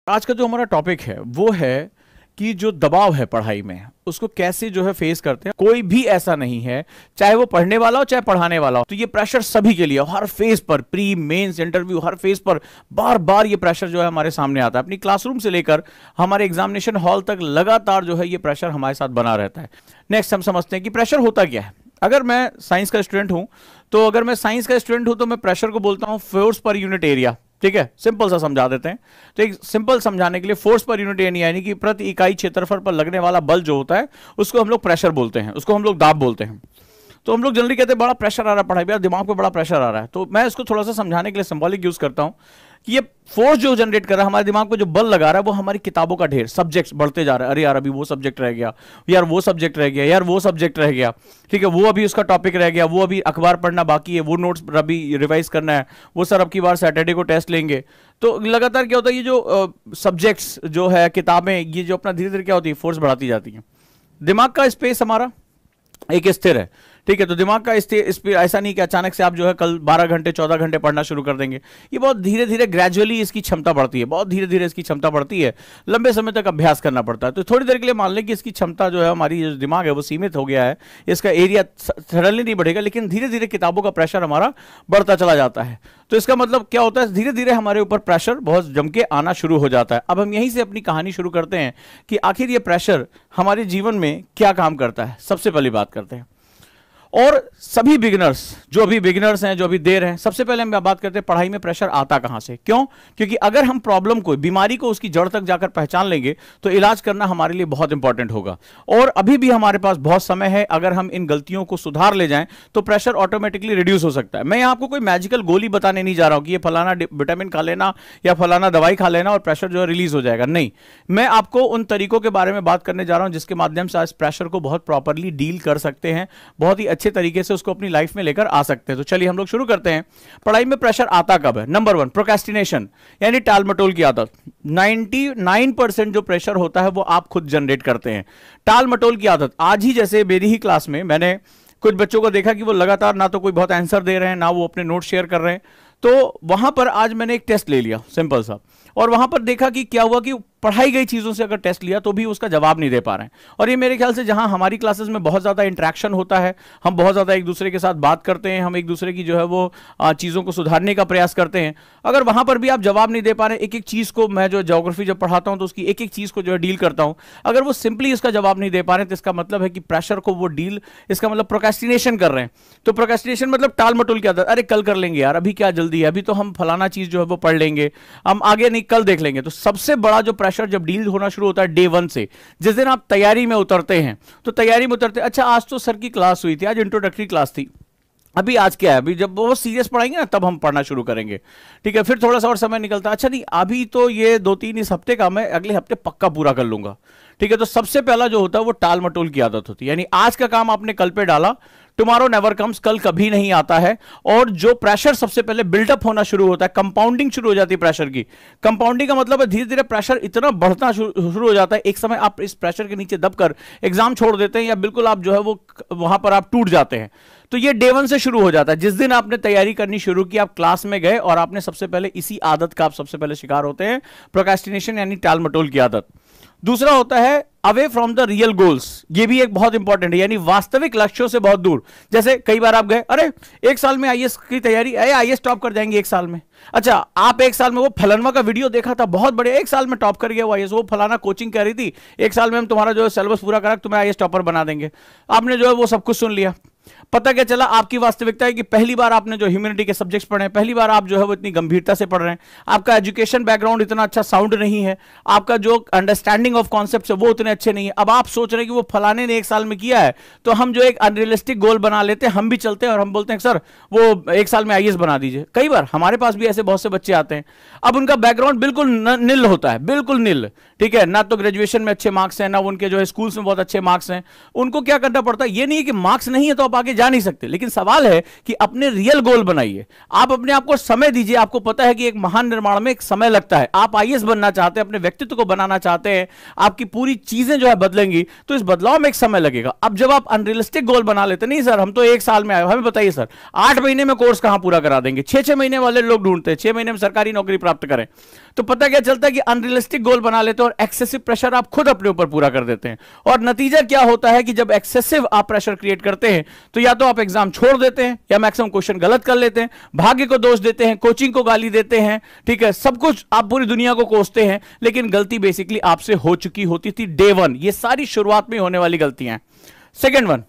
आज का जो हमारा टॉपिक है वो है कि जो दबाव है पढ़ाई में उसको कैसे जो है फेस करते हैं। कोई भी ऐसा नहीं है, चाहे वो पढ़ने वाला हो चाहे पढ़ाने वाला हो, तो ये प्रेशर सभी के लिए हर फेज पर, प्री मेंस इंटरव्यू, हर फेज पर बार बार ये प्रेशर जो है हमारे सामने आता है। अपनी क्लासरूम से लेकर हमारे एग्जामिनेशन हॉल तक लगातार जो है ये प्रेशर हमारे साथ बना रहता है। नेक्स्ट हम समझते हैं कि प्रेशर होता क्या है। अगर मैं साइंस का स्टूडेंट हूं तो मैं प्रेशर को बोलता हूं फोर्स पर यूनिट एरिया। ठीक है, सिंपल सा समझा देते हैं। तो एक सिंपल समझाने के लिए फोर्स पर यूनिट एरिया यानी कि प्रति इकाई क्षेत्रफल पर लगने वाला बल जो होता है उसको हम लोग प्रेशर बोलते हैं, उसको हम लोग दाब बोलते हैं। तो हम लोग जनरली कहते हैं बड़ा प्रेशर आ रहा है पढ़ाई में, दिमाग पे बड़ा प्रेशर आ रहा है। तो मैं इसको थोड़ा सा समझाने के लिए सिंबॉलिक यूज करता हूं कि ये फोर्स जो जनरेट कर रहा है हमारे दिमाग पे, जो बल लगा रहा है वो हमारी किताबों का ढेर, सब्जेक्ट्स बढ़ते जा रहा है। अरे यार अभी वो सब्जेक्ट रह गया, यार वो सब्जेक्ट रह गया, यार वो सब्जेक्ट रह गया, ठीक है, वो अभी उसका टॉपिक रह गया, वो अभी अखबार पढ़ना बाकी है, वो नोट्स अभी रिवाइज करना है, वो सर अब की बार सैटरडे को टेस्ट लेंगे। तो लगातार क्या होता है, ये जो सब्जेक्ट्स जो है, किताबें, ये जो अपना धीरे धीरे क्या होती है, फोर्स बढ़ाती जाती है। दिमाग का स्पेस हमारा एक स्थिर है, ठीक है। तो दिमाग का स्थिर ऐसा नहीं कि अचानक से आप जो है कल 12 घंटे 14 घंटे पढ़ना शुरू कर देंगे। ये बहुत धीरे धीरे ग्रेजुअली इसकी क्षमता बढ़ती है, बहुत धीरे धीरे इसकी क्षमता बढ़ती है, लंबे समय तक अभ्यास करना पड़ता है। तो थोड़ी देर के लिए मान लें कि इसकी क्षमता जो है, हमारी जो दिमाग है वो सीमित हो गया है, इसका एरिया सडनली नहीं बढ़ेगा, लेकिन धीरे धीरे किताबों का प्रेशर हमारा बढ़ता चला जाता है। तो इसका मतलब क्या होता है, धीरे धीरे हमारे ऊपर प्रेशर बहुत जम के आना शुरू हो जाता है। अब हम यहीं से अपनी कहानी शुरू करते हैं कि आखिर ये प्रेशर हमारे जीवन में क्या काम करता है। सबसे पहली बात करते हैं, और सभी बिगिनर्स जो अभी बिगिनर्स हैं, जो अभी देर हैं, सबसे पहले हम बात करते हैं पढ़ाई में प्रेशर आता कहां से, क्यों? क्योंकि अगर हम प्रॉब्लम को, बीमारी को उसकी जड़ तक जाकर पहचान लेंगे तो इलाज करना हमारे लिए बहुत इंपॉर्टेंट होगा। और अभी भी हमारे पास बहुत समय है, अगर हम इन गलतियों को सुधार ले जाएं तो प्रेशर ऑटोमेटिकली रिड्यूस हो सकता है। मैं आपको कोई मैजिकल गोली बताने नहीं जा रहा हूं कि ये फलाना विटामिन खा लेना या फलाना दवाई खा लेना और प्रेशर जो है रिलीज हो जाएगा, नहीं। मैं आपको उन तरीकों के बारे में बात करने जा रहा हूं जिसके माध्यम से आज प्रेशर को बहुत प्रॉपरली डील कर सकते हैं, बहुत ही अच्छे तरीके से उसको अपनी लाइफ में लेकर आ सकते हैं। तो चलिए हम लोग शुरू करते हैं। पढ़ाई में प्रेशर आता कब है? नंबर 1, प्रोक्रेस्टिनेशन यानी टाल मटोल की आदत। 99% जो प्रेशर होता है वो आप खुद जनरेट करते हैं। टाल मटोल की आदत, आज ही जैसे मेरी ही क्लास में मैंने कुछ बच्चों को देखा कि वो लगातार ना तो कोई बहुत आंसर दे रहे हैं, ना वो अपने नोट शेयर कर रहे हैं। तो वहां पर आज मैंने एक टेस्ट ले लिया सिंपल सा, और वहां पर देखा कि क्या हुआ कि पढ़ाई गई चीजों से अगर टेस्ट लिया तो भी उसका जवाब नहीं दे पा रहे हैं। और ये मेरे ख्याल से जहां हमारी क्लासेस में बहुत ज्यादा इंटरेक्शन होता है, हम बहुत ज्यादा एक दूसरे के साथ बात करते हैं, हम एक दूसरे की जो है वो चीजों को सुधारने का प्रयास करते हैं, अगर वहां पर भी आप जवाब नहीं दे पा रहे, एक एक चीज को, मैं जो ज्योग्राफी जब पढ़ाता हूं तो उसकी एक एक चीज को जो है डील करता हूं, अगर वो सिंपली इसका जवाब नहीं दे पा रहे तो इसका मतलब है कि प्रेशर को वो डील, इसका मतलब प्रोक्रेस्टिनेशन कर रहे हैं। तो प्रोक्रेस्टिनेशन मतलब टाल मटोल की आदत, अरे कल कर लेंगे यार, अभी क्या जल्दी है, अभी तो हम फलाना चीज जो है वो पढ़ लेंगे, हम आगे नहीं कल देख लेंगे। तो सबसे बड़ा जो प्रेशर जब डील होना शुरू होता है डे 1 से, जिस दिन आप तैयारी में उतरते हैं, तो तैयारी में उतरते, अच्छा आज तो सर की क्लास हुई थी, आज इंट्रोडक्टरी क्लास थी, अभी आज क्या है, अभी जब वो सीरियस पढ़ाएंगे ना तब हम पढ़ना शुरू करेंगे, ठीक है। फिर थोड़ा सा और समय निकलता है, अच्छा नहीं अभी तो ये 2-3 इस हफ्ते का, मैं अगले हफ्ते पक्का पूरा कर लूंगा, ठीक है। तो सबसे पहला जो होता है वो टाल मटोल की आदत होती है, यानी आज का काम आपने कल पे डाला, टुमारो नेवर कम्स, कल कभी नहीं आता है। और जो प्रेशर सबसे पहले बिल्डअप होना शुरू होता है, कंपाउंडिंग शुरू हो जाती है प्रेशर की। कंपाउंडिंग का मतलब है धीरे धीरे प्रेशर इतना बढ़ना शुरू हो जाता है, एक समय आप इस प्रेशर के नीचे दबकर एग्जाम छोड़ देते हैं, या बिल्कुल आप जो है वो वहां पर आप टूट जाते हैं। तो ये डे 1 से शुरू हो जाता है, जिस दिन आपने तैयारी करनी शुरू की, आप क्लास में गए और आपने सबसे पहले इसी आदत का आप सबसे पहले शिकार होते हैं, प्रोक्रेस्टिनेशन यानी टाल मटोल की आदत। दूसरा होता है away from the real goals, ये भी एक बहुत इंपॉर्टेंट है, यानी वास्तविक लक्ष्यों से बहुत दूर। जैसे कई बार आप गए, अरे एक साल में आईएएस की तैयारी, आईएएस टॉप कर जाएंगे एक साल में। अच्छा आप एक साल में वो फलाना का वीडियो देखा था बहुत बढ़िया, एक साल में टॉप कर गया वो आईएएस, वो फलाना कोचिंग कह रही थी एक साल में हम तुम्हारा जो है सिलेबस पूरा करा तुम्हें आईएएस टॉपर बना देंगे। आपने जो है वो सब कुछ सुन लिया, पता क्या चला आपकी वास्तविकता है कि पहली बार आपने जो ह्यूमैनिटी के सब्जेक्ट्स पढ़े हैं, पहली बार आप जो है वो इतनी गंभीरता से पढ़ रहे हैं, आपका एजुकेशन बैकग्राउंड इतना अच्छा साउंड नहीं है, आपका जो अंडरस्टैंडिंग ऑफ कॉन्सेप्ट्स है वो उतने अच्छे नहीं है। अब आप सोच रहे हैं कि वो फलाने ने एक साल में किया है, तो हम जो एक अनरियलिस्टिक गोल बना लेते हैं, हम भी चलते हैं और हम बोलते हैं सर वो एक साल में आईएएस बना दीजिए। कई बार हमारे पास भी ऐसे बहुत से बच्चे आते हैं, अब उनका बैकग्राउंड बिल्कुल निल होता है, बिल्कुल निल, ठीक है, ना तो ग्रेजुएशन में अच्छे मार्क्स हैं, ना उनके जो है स्कूल्स में बहुत अच्छे मार्क्स हैं, उनको क्या करना पड़ता है? ये नहीं है कि मार्क्स नहीं है तो आप आगे जा नहीं सकते, लेकिन सवाल है कि अपने रियल गोल बनाइए, आप अपने आप को समय दीजिए। आपको पता है कि एक महान निर्माण में एक समय लगता है। आप आईएएस बनना चाहते हैं, अपने व्यक्तित्व को बनाना चाहते हैं, आपकी पूरी चीजें जो है बदलेंगी, तो इस बदलाव में एक समय लगेगा। अब जब आप अनरियलिस्टिक गोल बना लेते, नहीं सर हम तो 1 साल में आए, हमें बताइए सर 8 महीने में कोर्स कहां पूरा करा देंगे? 6-6 महीने वाले लोग ढूंढते हैं, 6 महीने में सरकारी नौकरी प्राप्त करें। तो पता क्या चलता है कि अनरियलिस्टिक गोल बना लेते हैं और एक्सेसिव प्रेशर आप खुद अपने ऊपर पूरा कर देते हैं। और नतीजा क्या होता है कि जब एक्सेसिव आप प्रेशर क्रिएट करते हैं तो या तो आप एग्जाम छोड़ देते हैं, या मैक्सिमम क्वेश्चन गलत कर लेते हैं, भाग्य को दोष देते हैं, कोचिंग को गाली देते हैं, ठीक है, सब कुछ आप पूरी दुनिया को कोसते हैं, लेकिन गलती बेसिकली आपसे हो चुकी होती थी डे 1। ये सारी शुरुआत में होने वाली गलतियां हैं। सेकेंड वन,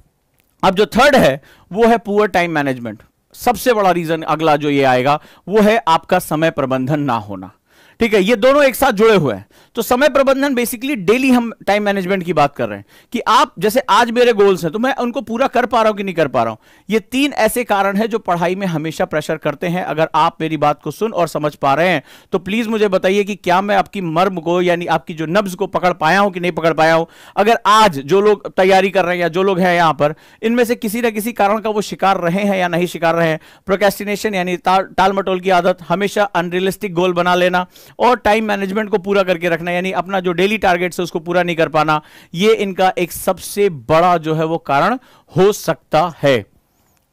अब जो थर्ड है वो है पुअर टाइम मैनेजमेंट। सबसे बड़ा रीजन अगला जो ये आएगा वो है आपका समय प्रबंधन ना होना। ठीक है, ये दोनों एक साथ जुड़े हुए हैं। तो समय प्रबंधन बेसिकली डेली हम टाइम मैनेजमेंट की बात कर रहे हैं कि आप जैसे आज मेरे गोल्स हैं तो मैं उनको पूरा कर पा रहा हूं कि नहीं कर पा रहा हूं। ये 3 ऐसे कारण हैं जो पढ़ाई में हमेशा प्रेशर करते हैं। अगर आप मेरी बात को सुन और समझ पा रहे हैं तो प्लीज मुझे बताइए कि क्या मैं आपकी मर्म को यानी आपकी जो नब्ज को पकड़ पाया हूं कि नहीं पकड़ पाया हूं। अगर आज जो लोग तैयारी कर रहे हैं या जो लोग हैं यहां पर, इनमें से किसी ना किसी कारण का वो शिकार रहे हैं या नहीं शिकार रहे हैं, प्रोक्रेस्टिनेशन यानी टाल मटोल की आदत, हमेशा अनरियलिस्टिक गोल बना लेना और टाइम मैनेजमेंट को पूरा करके रखना यानी अपना जो डेली टारगेट है उसको पूरा नहीं कर पाना, ये इनका एक सबसे बड़ा जो है वो कारण हो सकता है।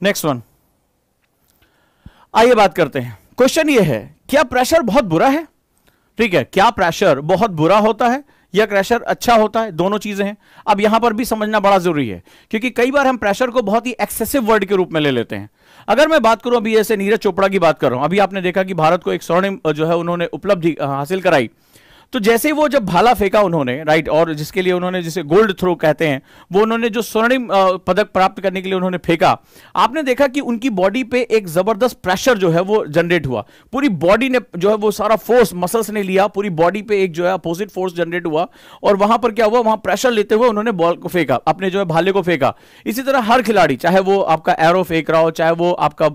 नेक्स्ट वन, आइए बात करते हैं। क्वेश्चन ये है, क्या प्रेशर बहुत बुरा है? ठीक है, क्या प्रेशर बहुत बुरा होता है या प्रेशर अच्छा होता है? दोनों चीजें हैं। अब यहां पर भी समझना बड़ा जरूरी है क्योंकि कई बार हम प्रेशर को बहुत ही एक्सेसिव वर्ड के रूप में ले लेते हैं। अगर मैं बात करूं, अभी जैसे नीरज चोपड़ा की बात कर रहा हूं, अभी आपने देखा कि भारत को एक स्वर्णिम जो है उन्होंने उपलब्धि हासिल कराई। तो जैसे वो जब भाला फेंका उन्होंने, राइट, और जिसके लिए उन्होंने जिसे गोल्ड थ्रो कहते हैं, वो उन्होंने जो स्वर्णिम पदक प्राप्त करने के लिए उन्होंने फेंका, आपने देखा कि उनकी बॉडी पे एक जबरदस्त प्रेशर जो है वो जनरेट हुआ। पूरी बॉडी ने जो है वो सारा फोर्स मसल्स ने लिया, पूरी बॉडी पे एक जो है अपोजिट फोर्स जनरेट हुआ और वहां पर क्या हुआ, वहां प्रेशर लेते हुए उन्होंने बॉल को फेंका, अपने जो है भाले को फेंका। इसी तरह हर खिलाड़ी, चाहे वो आपका एरो फेंक रहा हो, चाहे वो आपका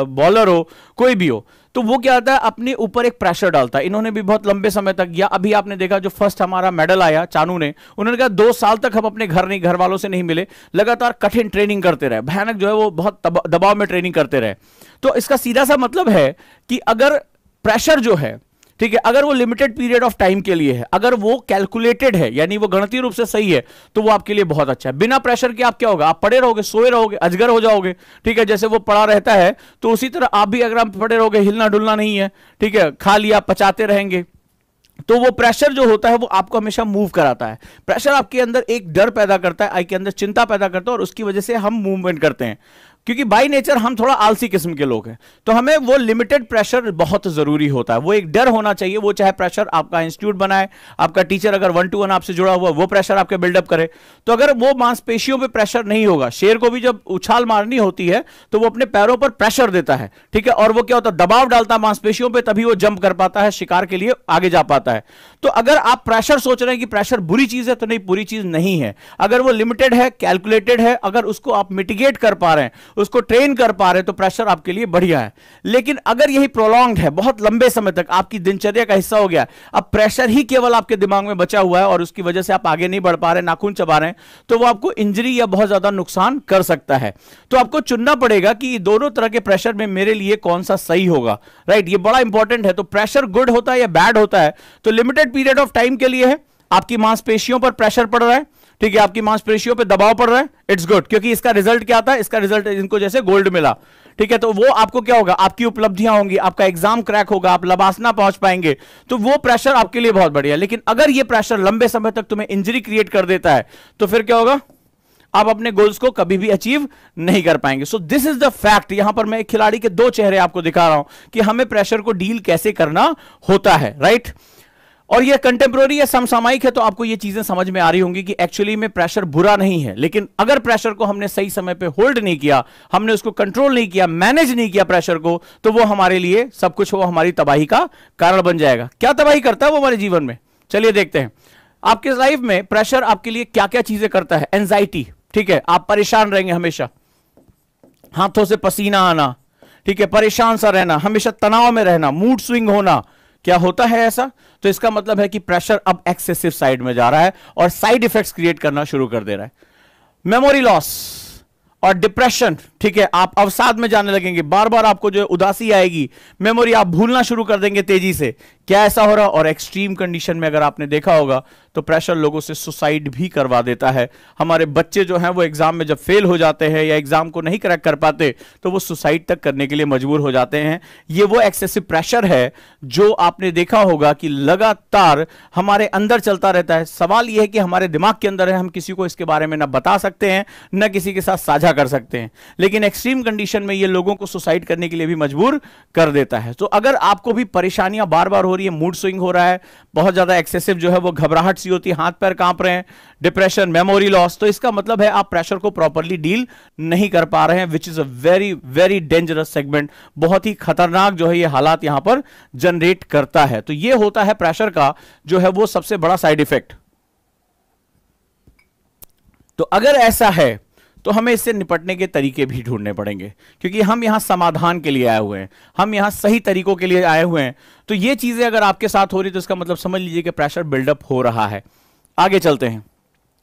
बॉलर हो, कोई भी हो, तो वो क्या आता है, अपने ऊपर एक प्रेशर डालता है। इन्होंने भी बहुत लंबे समय तक, या अभी आपने देखा जो फर्स्ट हमारा मेडल आया चानू ने, उन्होंने कहा 2 साल तक हम अपने घर वालों से नहीं मिले, लगातार कठिन ट्रेनिंग करते रहे, भयानक जो है वो बहुत दबाव में ट्रेनिंग करते रहे। तो इसका सीधा सा मतलब है कि अगर प्रेशर जो है, ठीक है, अगर वो लिमिटेड पीरियड ऑफ टाइम के लिए है, अगर वो कैलकुलेटेड है यानी वो गणितीय रूप से सही है, तो वो आपके लिए बहुत अच्छा है। बिना प्रेशर के आप क्या होगा, आप पड़े रहोगे, सोए रहोगे, अजगर हो जाओगे। ठीक है, जैसे वो पड़ा रहता है तो उसी तरह आप भी अगर आप पड़े रहोगे, हिलना डुलना नहीं है, ठीक है, खा लिया पचाते रहेंगे। तो वो प्रेशर जो होता है वो आपको हमेशा मूव कराता है। प्रेशर आपके अंदर एक डर पैदा करता है, आपके अंदर चिंता पैदा करता है और उसकी वजह से हम मूवमेंट करते हैं। क्योंकि बाय नेचर हम थोड़ा आलसी किस्म के लोग हैं, तो हमें वो लिमिटेड प्रेशर बहुत जरूरी होता है। वो एक डर होना चाहिए, वो चाहे प्रेशर आपका इंस्टीट्यूट बनाए, आपका टीचर अगर 1-to-1 आपसे जुड़ा हुआ वो प्रेशर आपके बिल्डअप करे। तो अगर वो मांसपेशियों पे प्रेशर नहीं होगा, शेर को भी जब उछाल मारनी होती है तो वो अपने पैरों पर प्रेशर देता है, ठीक है, और वो क्या होता है, दबाव डालता है मांसपेशियों पे, तभी वो जंप कर पाता है, शिकार के लिए आगे जा पाता है। तो अगर आप प्रेशर सोच रहे हैं कि प्रेशर बुरी चीज है, तो नहीं, बुरी चीज नहीं है। अगर वो लिमिटेड है, कैलकुलेटेड है, अगर उसको आप मिटिगेट कर पा रहे हैं, उसको ट्रेन कर पा रहे हैं, तो प्रेशर आपके लिए बढ़िया है। लेकिन अगर यही प्रोलॉन्ग्ड है, बहुत लंबे समय तक आपकी दिनचर्या का हिस्सा हो गया, अब प्रेशर ही केवल आपके दिमाग में बचा हुआ है और उसकी वजह से आप आगे नहीं बढ़ पा रहे, नाखून चबा रहे हैं, तो वो आपको इंजरी या बहुत ज्यादा नुकसान कर सकता है। तो आपको चुनना पड़ेगा कि दोनों तरह के प्रेशर में मेरे लिए कौन सा सही होगा, राइट, ये बड़ा इंपॉर्टेंट है। तो प्रेशर गुड होता है या बैड होता है, तो लिमिटेड पीरियड ऑफ टाइम के लिए है, आपकी मांसपेशियों पर प्रेशर पड़ रहा है, ठीक है, आपकी मांसपेशियों पे दबाव पड़ रहा है, इट्स गुड, क्योंकि इसका रिजल्ट क्या आता है, इसका रिजल्ट इनको जैसे गोल्ड मिला, ठीक है, तो वो आपको क्या होगा, आपकी उपलब्धियां होंगी, आपका एग्जाम क्रैक होगा, आप लबासना पहुंच पाएंगे, तो वो प्रेशर आपके लिए बहुत बढ़िया। लेकिन अगर ये प्रेशर लंबे समय तक तुम्हें इंजरी क्रिएट कर देता है, तो फिर क्या होगा, आप अपने गोल्स को कभी भी अचीव नहीं कर पाएंगे। So this is the fact. यहां पर मैं एक खिलाड़ी के 2 चेहरे आपको दिखा रहा हूं कि हमें प्रेशर को डील कैसे करना होता है, राइट। और ये कंटेम्प्रोरी या समसामयिक है, तो आपको ये चीजें समझ में आ रही होंगी कि एक्चुअली में प्रेशर बुरा नहीं है, लेकिन अगर प्रेशर को हमने सही समय पे होल्ड नहीं किया, हमने उसको कंट्रोल नहीं किया, मैनेज नहीं किया प्रेशर को, तो वो हमारे लिए सब कुछ, वो हमारी तबाही का कारण बन जाएगा। क्या तबाही करता है वो हमारे जीवन में, चलिए देखते हैं। आपके लाइफ में प्रेशर आपके लिए क्या क्या चीजें करता है। एंजाइटी, ठीक है, आप परेशान रहेंगे हमेशा, हाथों से पसीना आना, ठीक है, परेशान सा रहना, हमेशा तनाव में रहना, मूड स्विंग होना, क्या होता है ऐसा? तो इसका मतलब है कि प्रेशर अब एक्सेसिव साइड में जा रहा है और साइड इफेक्ट्स क्रिएट करना शुरू कर दे रहा है। मेमोरी लॉस और डिप्रेशन, ठीक है, आप अवसाद में जाने लगेंगे, बार बार आपको जो उदासी आएगी, मेमोरी आप भूलना शुरू कर देंगे तेजी से। क्या ऐसा हो रहा? और एक्सट्रीम कंडीशन में अगर आपने देखा होगा तो प्रेशर लोगों से सुसाइड भी करवा देता है। हमारे बच्चे जो हैं वो एग्जाम में जब फेल हो जाते हैं या एग्जाम को नहीं क्रैक कर पाते तो वो सुसाइड तक करने के लिए मजबूर हो जाते हैं। ये वो एक्सेसिव प्रेशर है जो आपने देखा होगा कि लगातार हमारे अंदर चलता रहता है। सवाल यह है कि हमारे दिमाग के अंदर है, हम किसी को इसके बारे में ना बता सकते हैं ना किसी के साथ साझा कर सकते हैं, लेकिन एक्सट्रीम कंडीशन में ये लोगों को सुसाइड करने के लिए भी मजबूर कर देता है। तो अगर आपको भी परेशानियां बार बार हो रही है, मूड स्विंग हो रहा है, बहुत ज्यादा एक्सेसिव जो है वो घबराहट सी होती है, हाथ पैर कांप रहे हैं, डिप्रेशन, मेमोरी लॉस, तो इसका मतलब है आप प्रेशर को प्रॉपर्ली डील नहीं कर पा रहे हैं, which is a very very dangerous segment. बहुत ही खतरनाक जो है ये हालात यहां पर जनरेट करता है। तो ये होता है प्रेशर का जो है वो सबसे बड़ा साइड इफेक्ट। तो अगर ऐसा है तो हमें इससे निपटने के तरीके भी ढूंढने पड़ेंगे, क्योंकि हम यहां समाधान के लिए आए हुए हैं, हम यहां सही तरीकों के लिए आए हुए हैं। तो ये चीजें अगर आपके साथ हो रही तो इसका मतलब समझ लीजिए कि प्रेशर बिल्डअप हो रहा है। आगे चलते हैं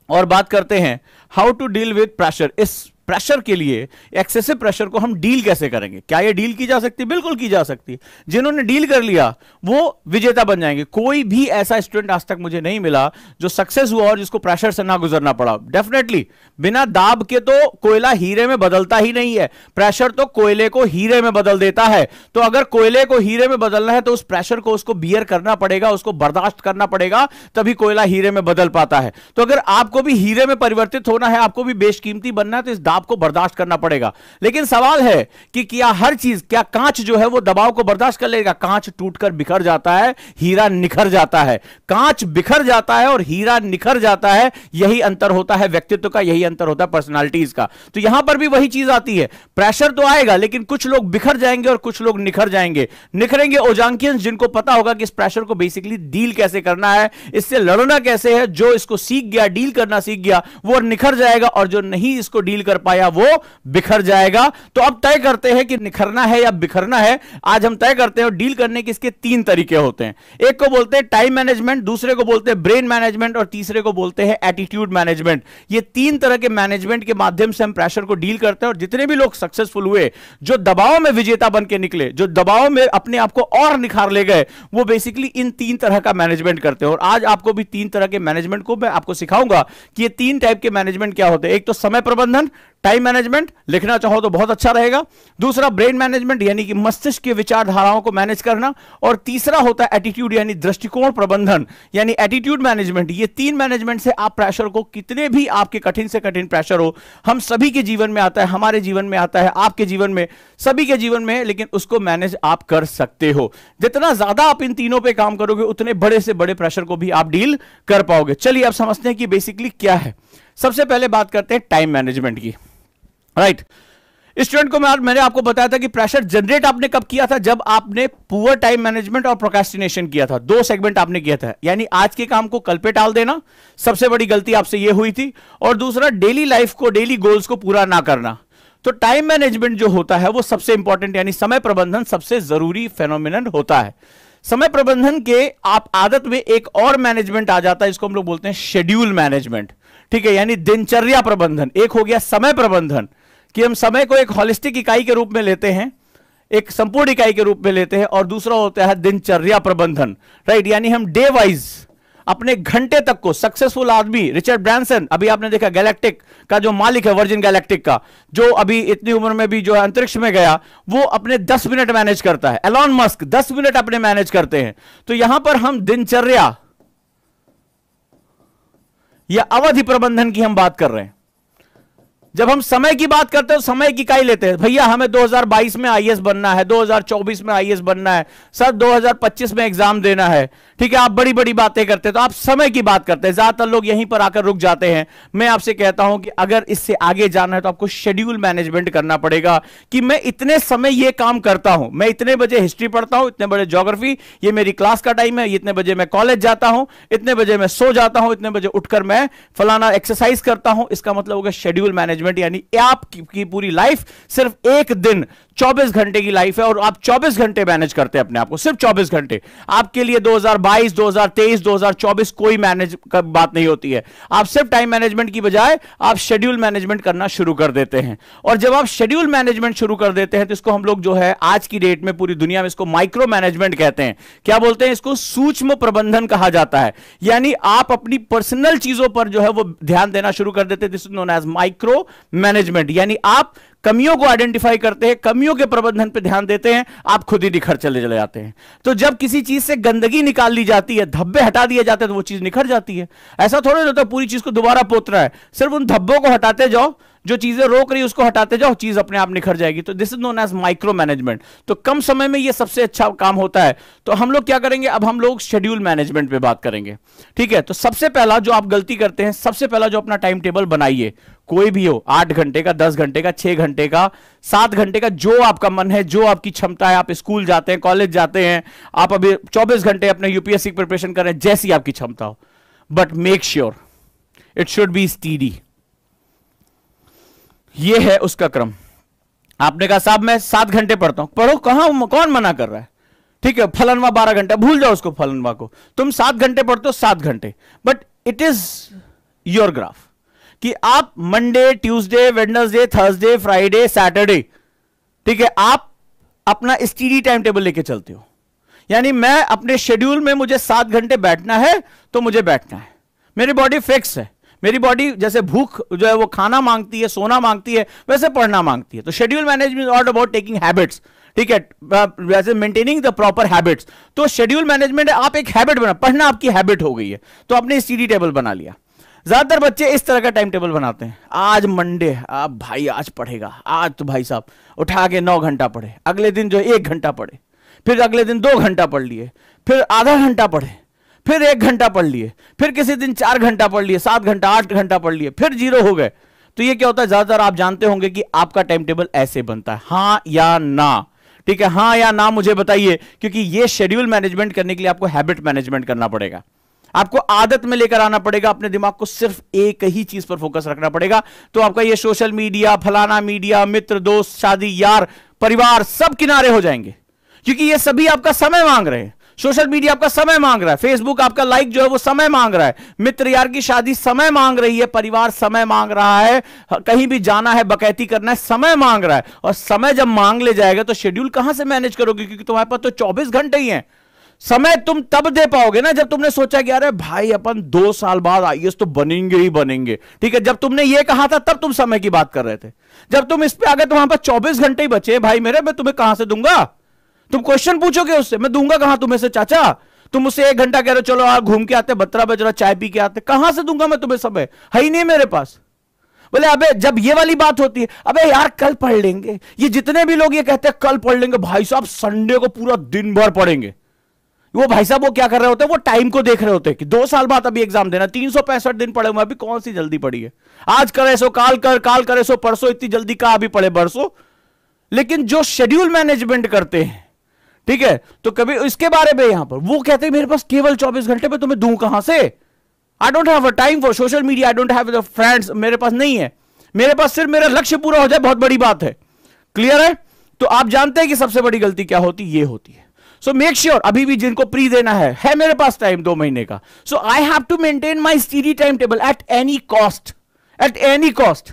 और बात करते हैं how to deal with pressure. इस प्रेशर के लिए, एक्सेसिव प्रेशर को हम डील कैसे करेंगे? क्या ये डील की जा सकती है? बिल्कुल की जा सकती है। जिन्होंने डील कर लिया वो विजेता बन जाएंगे। कोई भी ऐसा स्टूडेंट आज तक मुझे नहीं मिला जो सक्सेस हुआ और जिसको प्रेशर से ना गुजरना पड़ा। डेफिनेटली बिना दाब के तो कोयला हीरे में बदलता ही नहीं है, प्रेशर तो कोयले को हीरे में बदल देता है। तो अगर कोयले को हीरे में बदलना है तो उस प्रेशर को उसको बियर करना पड़ेगा, उसको बर्दाश्त करना पड़ेगा, तभी कोयला हीरे में बदल पाता है। तो अगर आपको भी हीरे में परिवर्तित होना है, आपको भी बेशकीमती बनना है, तो इस आपको बर्दाश्त करना पड़ेगा। लेकिन सवाल है कि क्या हर चीज, क्या कांच जो है वो दबाव को बर्दाश्त कर लेगा? कांच टूटकर बिखर जाता है, हीरा निखर जाता है। कांच बिखर जाता है और हीरा निखर जाता है। यही अंतर होता है व्यक्तित्व का, यही अंतर होता है पर्सनालिटीज का। तो यहां पर भी वही चीज आती है, प्रेशर तो आएगा लेकिन कुछ लोग बिखर जाएंगे और कुछ लोग निखर जाएंगे। निखरेंगे ओजांकियंस, जिनको पता होगा कि इस प्रेशर को बेसिकली डील कैसे करना है, इससे लड़ना कैसे है। जो इसको सीख गया, डील करना सीख गया, वो निखर जाएगा, और जो नहीं इसको डील कर पाया वो बिखर जाएगा। तो अब तय करते हैं कि निखरना है या बिखरना है। आज हम तय करते हैं और डील करने के इसके 3 तरीके होते हैं। एक को बोलते हैं टाइम मैनेजमेंट, दूसरे को बोलते हैं ब्रेन मैनेजमेंट और तीसरे को बोलते हैं एटीट्यूड मैनेजमेंट। ये 3 तरह के मैनेजमेंट के माध्यम से हम प्रेशर को डील करते हैं। और जितने भी लोग सक्सेसफुल हुए, जो दबाव में विजेता बन के निकले, जो दबाव में अपने आप को और निखार ले गए, वो बेसिकली इन 3 तरह का मैनेजमेंट करते हैं। और आज आपको भी 3 तरह के मैनेजमेंट को मैं आपको सिखाऊंगा कि ये 3 टाइप के मैनेजमेंट क्या होते हैं। एक तो समय प्रबंधन, टाइम मैनेजमेंट, लिखना चाहो तो बहुत अच्छा रहेगा। दूसरा ब्रेन मैनेजमेंट, यानी कि मस्तिष्क की विचारधाराओं को मैनेज करना। और तीसरा होता है एटीट्यूड, यानी दृष्टिकोण प्रबंधन, यानी एटीट्यूड मैनेजमेंट। ये 3 मैनेजमेंट से आप प्रेशर को, कितने भी आपके कठिन से कठिन प्रेशर हो, हम सभी के जीवन में आता है, हमारे जीवन में आता है, आपके जीवन में, सभी के जीवन में, लेकिन उसको मैनेज आप कर सकते हो। जितना ज्यादा आप इन तीनों पे काम करोगे उतने बड़े से बड़े प्रेशर को भी आप डील कर पाओगे। चलिए अब समझते हैं कि बेसिकली क्या है। सबसे पहले बात करते हैं टाइम मैनेजमेंट की। राइट, स्टूडेंट को मैंने आपको बताया था कि प्रेशर जनरेट आपने कब किया था? जब आपने पुअर टाइम मैनेजमेंट और प्रोक्रेस्टिनेशन किया था। 2 सेगमेंट आपने किया था, यानी आज के काम को कल पे टाल देना, सबसे बड़ी गलती आपसे यह हुई थी। और दूसरा डेली लाइफ को, डेली गोल्स को पूरा ना करना। तो टाइम मैनेजमेंट जो होता है वो सबसे इंपॉर्टेंट, यानी समय प्रबंधन सबसे जरूरी फेनोमेनन होता है। समय प्रबंधन के आप आदत में एक और मैनेजमेंट आ जाता है, इसको हम लोग बोलते हैं शेड्यूल मैनेजमेंट। ठीक है, यानी दिनचर्या प्रबंधन। एक हो गया समय प्रबंधन, कि हम समय को एक हॉलिस्टिक इकाई के रूप में लेते हैं, एक संपूर्ण इकाई के रूप में लेते हैं। और दूसरा होता है दिनचर्या प्रबंधन। राइट, यानी हम डे वाइज अपने घंटे तक को, सक्सेसफुल आदमी रिचर्ड ब्रांसन, अभी आपने देखा गैलेक्टिक का जो मालिक है, वर्जिन गैलेक्टिक का, जो अभी इतनी उम्र में भी जो है अंतरिक्ष में गया, वो अपने 10 मिनट मैनेज करता है। एलॉन मस्क 10 मिनट अपने मैनेज करते हैं। तो यहां पर हम दिनचर्या या अवधि प्रबंधन की हम बात कर रहे हैं। जब हम समय की बात करते हैं, समय की इकाई लेते हैं, भैया हमें 2022 में आईएएस बनना है, 2024 में आईएएस बनना है, सर 2025 में एग्जाम देना है। ठीक है, आप बड़ी बड़ी बातें करते हैं, तो आप समय की बात करते हैं। ज्यादातर लोग यहीं पर आकर रुक जाते हैं। मैं आपसे कहता हूं कि अगर इससे आगे जाना है तो आपको शेड्यूल मैनेजमेंट करना पड़ेगा, कि मैं इतने समय ये काम करता हूं, मैं इतने बजे हिस्ट्री पढ़ता हूं, इतने बजे ज्योग्राफी, ये मेरी क्लास का टाइम है, इतने बजे मैं कॉलेज जाता हूं, इतने बजे मैं सो जाता हूं, इतने बजे उठकर मैं फलाना एक्सरसाइज करता हूं। इसका मतलब होगा शेड्यूल मैनेजमेंट, यानी आपकी पूरी लाइफ सिर्फ एक दिन 24 घंटे की लाइफ है और आप 24 घंटे मैनेज करते हैं अपने आप को, सिर्फ 24 घंटे। आपके लिए 2022, 2023, 2024 कोई मैनेज का बात नहीं होती है। आप सिर्फ टाइम मैनेजमेंट की बजाय आप शेड्यूल मैनेजमेंट करना शुरू कर देते हैं। और जब आप शेड्यूल मैनेजमेंट शुरू कर देते हैं तो इसको हम लोग जो है आज की डेट में पूरी दुनिया में इसको माइक्रो मैनेजमेंट कहते हैं। क्या बोलते हैं इसको? सूक्ष्म प्रबंधन कहा जाता है। यानी आप अपनी पर्सनल चीजों पर जो है वो ध्यान देना शुरू कर देते हैं। This is known as micro management. यानी आप कमियों को आइडेंटिफाई करते हैं, कमियों के प्रबंधन पर ध्यान देते हैं, आप खुद ही निखर चले जाते हैं। तो जब किसी चीज से गंदगी निकाल ली जाती है, धब्बे हटा दिए जाते हैं, तो वो चीज निखर जाती है। ऐसा थोड़ा होता है पूरी चीज को दोबारा पोतना है, सिर्फ उन धब्बों को हटाते जाओ, जो चीजें रोक रही है उसको हटाते जाओ, चीज अपने आप निखर जाएगी। तो this is known as micro management. तो कम समय में ये सबसे अच्छा काम होता है। तो हम लोग क्या करेंगे, अब हम लोग शेड्यूल मैनेजमेंट पे बात करेंगे। ठीक है, तो सबसे पहला जो आप गलती करते हैं, सबसे पहला जो अपना टाइम टेबल बनाइए, कोई भी हो, 8 घंटे का, 10 घंटे का, 6 घंटे का, 7 घंटे का, जो आपका मन है, जो आपकी क्षमता है। आप स्कूल जाते हैं, कॉलेज जाते हैं, आप अभी 24 घंटे अपने यूपीएससी प्रिपरेशन कर रहे हैं, जैसी आपकी क्षमता हो, but make sure it should be steady. ये है उसका क्रम। आपने कहा साहब मैं 7 घंटे पढ़ता हूं, पढ़ो, कहां, कौन मना कर रहा है? ठीक है, फलनवा 12 घंटा, भूल जाओ उसको, फलनवा को। तुम 7 घंटे पढ़ते हो, 7 घंटे, but it is your graph कि आप Monday, Tuesday, Wednesday, Thursday, Friday, Saturday, ठीक है, आप अपना स्टीडी टाइम टेबल लेके चलते हो। यानी मैं अपने शेड्यूल में, मुझे 7 घंटे बैठना है तो मुझे बैठना है, मेरी बॉडी फिक्स है। मेरी बॉडी जैसे भूख जो है वो खाना मांगती है, सोना मांगती है, वैसे पढ़ना मांगती है। तो schedule management is all about taking habits. ठीक है, वैसे मेंटेनिंग द प्रॉपर हैबिट्स। तो शेड्यूल मैनेजमेंट, आप एक हैबिट बना, पढ़ना आपकी हैबिट हो गई है, तो आपने स्टडी टेबल बना लिया। ज्यादातर बच्चे इस तरह का टाइम टेबल बनाते हैं, आज मंडे, अब भाई आज पढ़ेगा, आज तो भाई साहब उठा के 9 घंटा पढ़े, अगले दिन जो 1 घंटा पढ़े, फिर अगले दिन 2 घंटा पढ़ लिए, फिर आधा घंटा पढ़े, फिर 1 घंटा पढ़ लिए, फिर किसी दिन 4 घंटा पढ़ लिए, 7 घंटा, 8 घंटा पढ़ लिए, फिर 0 हो गए। तो ये क्या होता है, ज्यादातर आप जानते होंगे कि आपका टाइम टेबल ऐसे बनता है। हां या ना? ठीक है, हां या ना मुझे बताइए, क्योंकि ये शेड्यूल मैनेजमेंट करने के लिए आपको हैबिट मैनेजमेंट करना पड़ेगा। आपको आदत में लेकर आना पड़ेगा, अपने दिमाग को सिर्फ एक ही चीज पर फोकस रखना पड़ेगा। तो आपका ये सोशल मीडिया, फलाना मीडिया, मित्र, दोस्त, शादी, यार, परिवार, सब किनारे हो जाएंगे, क्योंकि ये सभी आपका समय मांग रहे हैं। सोशल मीडिया आपका समय मांग रहा है, फेसबुक आपका लाइक जो है वो समय मांग रहा है, मित्र यार की शादी समय मांग रही है, परिवार समय मांग रहा है, कहीं भी जाना है, बकैती करना है, समय मांग रहा है। और समय जब मांग ले जाएगा तो शेड्यूल कहां से मैनेज करोगे, क्योंकि तुम्हारे पास तो 24 घंटे ही हैं। समय तुम तब दे पाओगे ना जब तुमने सोचा कि अरे भाई अपन 2 साल बाद आईएएस तो बनेंगे ही बनेंगे। ठीक है, जब तुमने ये कहा था तब तुम समय की बात कर रहे थे। जब तुम इस पे आ गए तो वहां पर 24 घंटे ही बचे भाई मेरे, मैं तुम्हें कहां से दूंगा? तुम क्वेश्चन पूछोगे उससे, मैं दूंगा कहां तुम्हें से? चाचा तुम मुझसे 1 घंटा कह रहे हो, चलो आप घूम के आते, 12 बज रहा, चाय पी के आते, कहां से दूंगा मैं तुम्हें समय? है ही नहीं मेरे पास। बोले अबे जब ये वाली बात होती है, अबे यार कल पढ़ लेंगे, ये जितने भी लोग ये कहते हैं कल पढ़ लेंगे, भाई साहब संडे को पूरा दिन भर पढ़ेंगे। वो भाई साहब वो क्या कर रहे होते हैं, वो टाइम को देख रहे होते हैं कि 2 साल बाद अभी एग्जाम देना, 365 दिन पढ़े हुए, अभी कौन सी जल्दी पड़ी है, आज करे सो काल कर, काल करे सो परसों, इतनी जल्दी कहां अभी पढ़े बरसों। लेकिन जो शेड्यूल मैनेजमेंट करते हैं, ठीक है, तो कभी इसके बारे में यहां पर वो कहते हैं मेरे पास केवल 24 घंटे, में तुम्हें दूं कहां से? I don't have a time for social media, I don't have the friends, मेरे पास नहीं है, मेरे पास सिर्फ मेरा लक्ष्य पूरा हो जाए, बहुत बड़ी बात है। क्लियर है? तो आप जानते हैं कि सबसे बड़ी गलती क्या होती, ये होती है। सो मेक श्योर, अभी भी जिनको प्री देना है मेरे पास टाइम 2 महीने का, so I have to maintain my study time table at any cost, at any cost.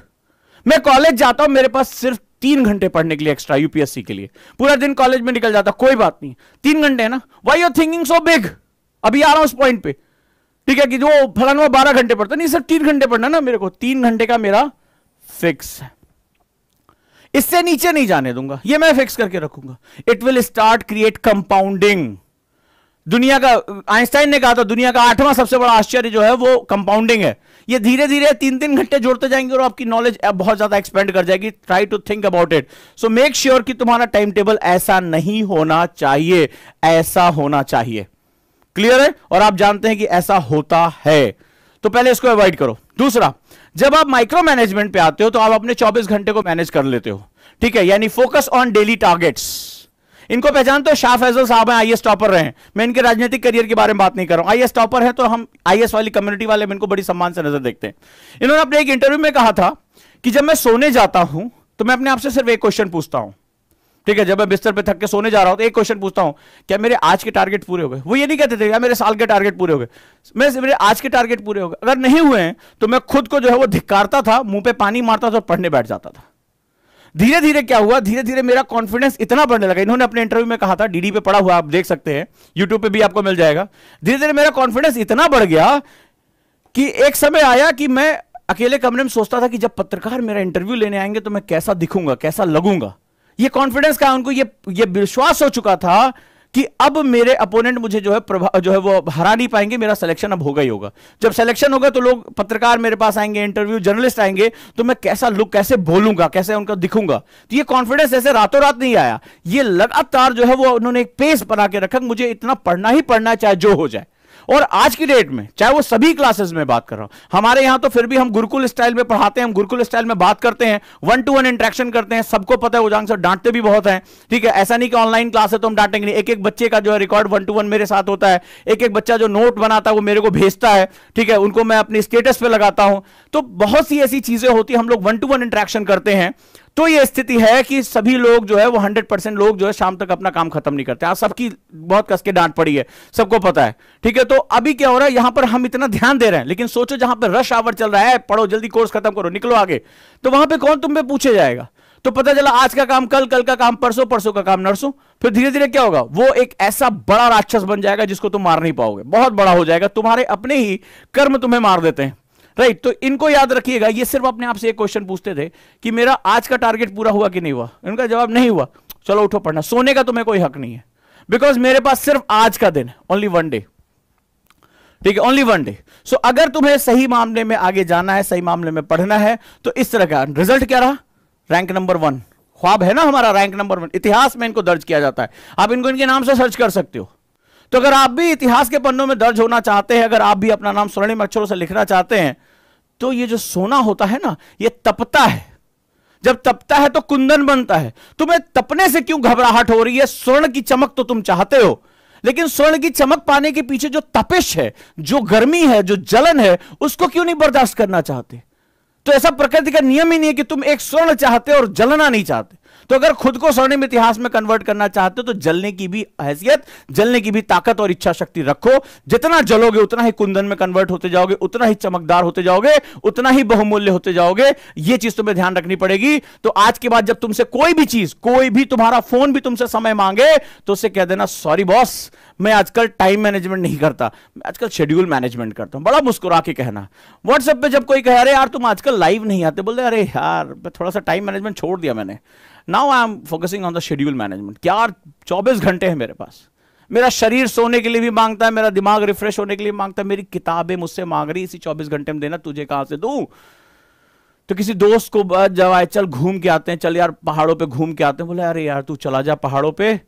मैं कॉलेज जाता हूं, मेरे पास सिर्फ 3 घंटे पढ़ने के लिए एक्स्ट्रा, यूपीएससी के लिए, पूरा दिन कॉलेज में निकल जाता, कोई बात नहीं, 3 घंटे है ना, why you thinking so big? अभी आ रहा हूं उस पॉइंट पे, ठीक है, कि जो फलाना 12 घंटे पढ़ता, नहीं सिर्फ 3 घंटे पढ़ना ना मेरे को, 3 घंटे का मेरा फिक्स है, इससे नीचे नहीं जाने दूंगा, ये मैं फिक्स करके रखूंगा। It will start create compounding. दुनिया का, आइंस्टाइन ने कहा था दुनिया का 8वां सबसे बड़ा आश्चर्य जो है वो कंपाउंडिंग है। ये धीरे धीरे 3-3 घंटे जोड़ते जाएंगे और आपकी नॉलेज बहुत ज्यादा एक्सपेंड कर जाएगी। Try to think about it. So make sure कि तुम्हारा टाइम टेबल ऐसा नहीं होना चाहिए, ऐसा होना चाहिए। क्लियर है? और आप जानते हैं कि ऐसा होता है, तो पहले इसको अवॉइड करो। दूसरा, जब आप माइक्रो मैनेजमेंट पे आते हो तो आप अपने 24 घंटे को मैनेज कर लेते हो, ठीक है, यानी फोकस ऑन डेली टारगेट्स। इनको पहचानते हो? शाह फैजल साहब हैं, आईएएस टॉपर रहे हैं। मैं इनके राजनीतिक करियर के बारे में बात नहीं कर रहा हूं, आईएएस टॉपर हैं, तो हम आईएएस वाली कम्युनिटी वाले इनको बड़ी सम्मान से नजर देखते हैं। इन्होंने अपने एक इंटरव्यू में कहा था कि जब मैं सोने जाता हूं तो मैं अपने आप से सिर्फ एक क्वेश्चन पूछता हूं ठीक है, जब मैं बिस्तर पे थक के सोने जा रहा हूं तो एक क्वेश्चन पूछता हूं, क्या मेरे आज के टारगेट पूरे हो गए? वो ये नहीं कहते थे क्या मेरे साल के टारगेट पूरे हो गए, मेरे आज के टारगेट पूरे हो गए। अगर नहीं हुए हैं तो मैं खुद को जो है वो धिक्कारता था, मुंह पे पानी मारता था और पढ़ने बैठ जाता था। धीरे धीरे क्या हुआ, धीरे धीरे मेरा कॉन्फिडेंस इतना बढ़ने लगा। इन्होंने अपने इंटरव्यू में कहा था, डीडी पे पड़ा हुआ आप देख सकते हैं, यूट्यूब पे भी आपको मिल जाएगा। धीरे धीरे मेरा कॉन्फिडेंस इतना बढ़ गया कि एक समय आया कि मैं अकेले कमरे में सोचता था कि जब पत्रकार मेरा इंटरव्यू लेने आएंगे तो मैं कैसा दिखूंगा, कैसा लगूंगा। ये कॉन्फिडेंस का उनको ये विश्वास हो चुका था कि अब मेरे अपोनेंट मुझे जो है वो हरा नहीं पाएंगे, मेरा सिलेक्शन अब होगा ही होगा। जब सिलेक्शन होगा तो लोग पत्रकार मेरे पास आएंगे, इंटरव्यू जर्नलिस्ट आएंगे, तो मैं कैसा लुक, कैसे बोलूंगा, कैसे उनका दिखूंगा। तो ये कॉन्फिडेंस ऐसे रातों रात नहीं आया, ये लगातार जो है वो उन्होंने एक पेस बना के रखा, मुझे इतना पढ़ना ही पढ़ना है चाहे जो हो जाए। और आज की डेट में चाहे वो सभी क्लासेस में बात कर रहा हूं, हमारे यहां तो फिर भी हम गुरुकुल स्टाइल में पढ़ाते हैं, हम गुरुकुल स्टाइल में बात करते हैं, 1-to-1 इंटरेक्शन करते हैं, सबको पता है। उजांग सर डांटते भी बहुत हैं, ठीक है, ऐसा नहीं कि ऑनलाइन क्लास है तो हम डांटेंगे नहीं। एक एक बच्चे का जो है रिकॉर्ड 1-to-1 मेरे साथ होता है, एक एक बच्चा जो नोट बनाता है वो मेरे को भेजता है, ठीक है, उनको मैं अपने स्टेटस पे लगाता हूं। तो बहुत सी ऐसी चीजें होती है, हम लोग 1-to-1 इंटरेक्शन करते हैं। तो ये स्थिति है कि सभी लोग जो है वो 100% लोग जो है शाम तक अपना काम खत्म नहीं करते। आज सबकी बहुत कस के डांट पड़ी है, सबको पता है, ठीक है। तो अभी क्या हो रहा है, यहां पर हम इतना ध्यान दे रहे हैं, लेकिन सोचो जहां पर रश आवर चल रहा है, पढ़ो जल्दी, कोर्स खत्म करो, निकलो आगे, तो वहां पे कौन तुम पे पूछे जाएगा? तो पता चला आज का काम कल, कल का काम परसों, परसों का काम नरसों। फिर धीरे धीरे क्या होगा, वो एक ऐसा बड़ा राक्षस बन जाएगा जिसको तुम मार नहीं पाओगे, बहुत बड़ा हो जाएगा, तुम्हारे अपने ही कर्म तुम्हें मार देते हैं, राइट। तो इनको याद रखिएगा, ये सिर्फ अपने आप से एक क्वेश्चन पूछते थे कि मेरा आज का टारगेट पूरा हुआ कि नहीं हुआ। इनका जवाब नहीं हुआ, चलो उठो पढ़ना। सोने का तुम्हें कोई हक नहीं है, बिकॉज मेरे पास सिर्फ आज का दिन, ओनली 1 डे, ठीक है, ओनली 1 डे। सो अगर तुम्हें सही मामले में आगे जाना है, सही मामले में पढ़ना है, तो इस तरह का रिजल्ट क्या रहा, रैंक नंबर 1। ख्वाब है ना हमारा रैंक नंबर 1, इतिहास में इनको दर्ज किया जाता है। आप इनको इनके नाम से सर्च कर सकते हो। तो अगर आप भी इतिहास के पन्नों में दर्ज होना चाहते हैं, अगर आप भी अपना नाम स्वर्णिम अक्षरों से लिखना चाहते हैं, तो ये जो सोना होता है ना, ये तपता है। जब तपता है तो कुंदन बनता है। तुम्हें तपने से क्यों घबराहट हो रही है? स्वर्ण की चमक तो तुम चाहते हो, लेकिन स्वर्ण की चमक पाने के पीछे जो तपिश है, जो गर्मी है, जो जलन है, उसको क्यों नहीं बर्दाश्त करना चाहते? तो ऐसा प्रकृति का नियम ही नहीं है कि तुम एक स्वर्ण चाहते और जलना नहीं चाहते। तो अगर खुद को स्वर्णिम इतिहास में कन्वर्ट करना चाहते हो तो जलने की भी हैसियत, जलने की भी ताकत और इच्छा शक्ति रखो। जितना जलोगे उतना ही कुंदन में कन्वर्ट होते जाओगे, उतना ही चमकदार होते जाओगे, उतना ही बहुमूल्य होते जाओगे। यह चीज तुम्हें ध्यान रखनी पड़ेगी। तो आज के बाद जब तुमसे कोई भी चीज, कोई भी तुम्हारा फोन भी तुमसे समय मांगे, तो उससे कह देना, सॉरी बॉस, मैं आजकल टाइम मैनेजमेंट नहीं करता, मैं आजकल शेड्यूल मैनेजमेंट करता हूं। बड़ा मुस्कुरा के कहना। व्हाट्सएप पे जब कोई कहे, अरे यार तुम आजकल लाइव नहीं आते, बोलते अरे यार मैं थोड़ा सा टाइम मैनेजमेंट छोड़ दिया मैंने, now I am focusing on the schedule management. क्या 24 घंटे हैं मेरे पास, मेरा शरीर सोने के लिए भी मांगता है, मेरा दिमाग रिफ्रेश होने के लिए मांगता है, मेरी किताबें मुझसे मांग रही, इसी 24 घंटे में देना, तुझे कहां से दूं? तो किसी दोस्त को जब आए, चल घूम के आते हैं, चल यार पहाड़ों पे घूम के आते हैं, बोले अरे यार तू चला जा पहाड़ों पे,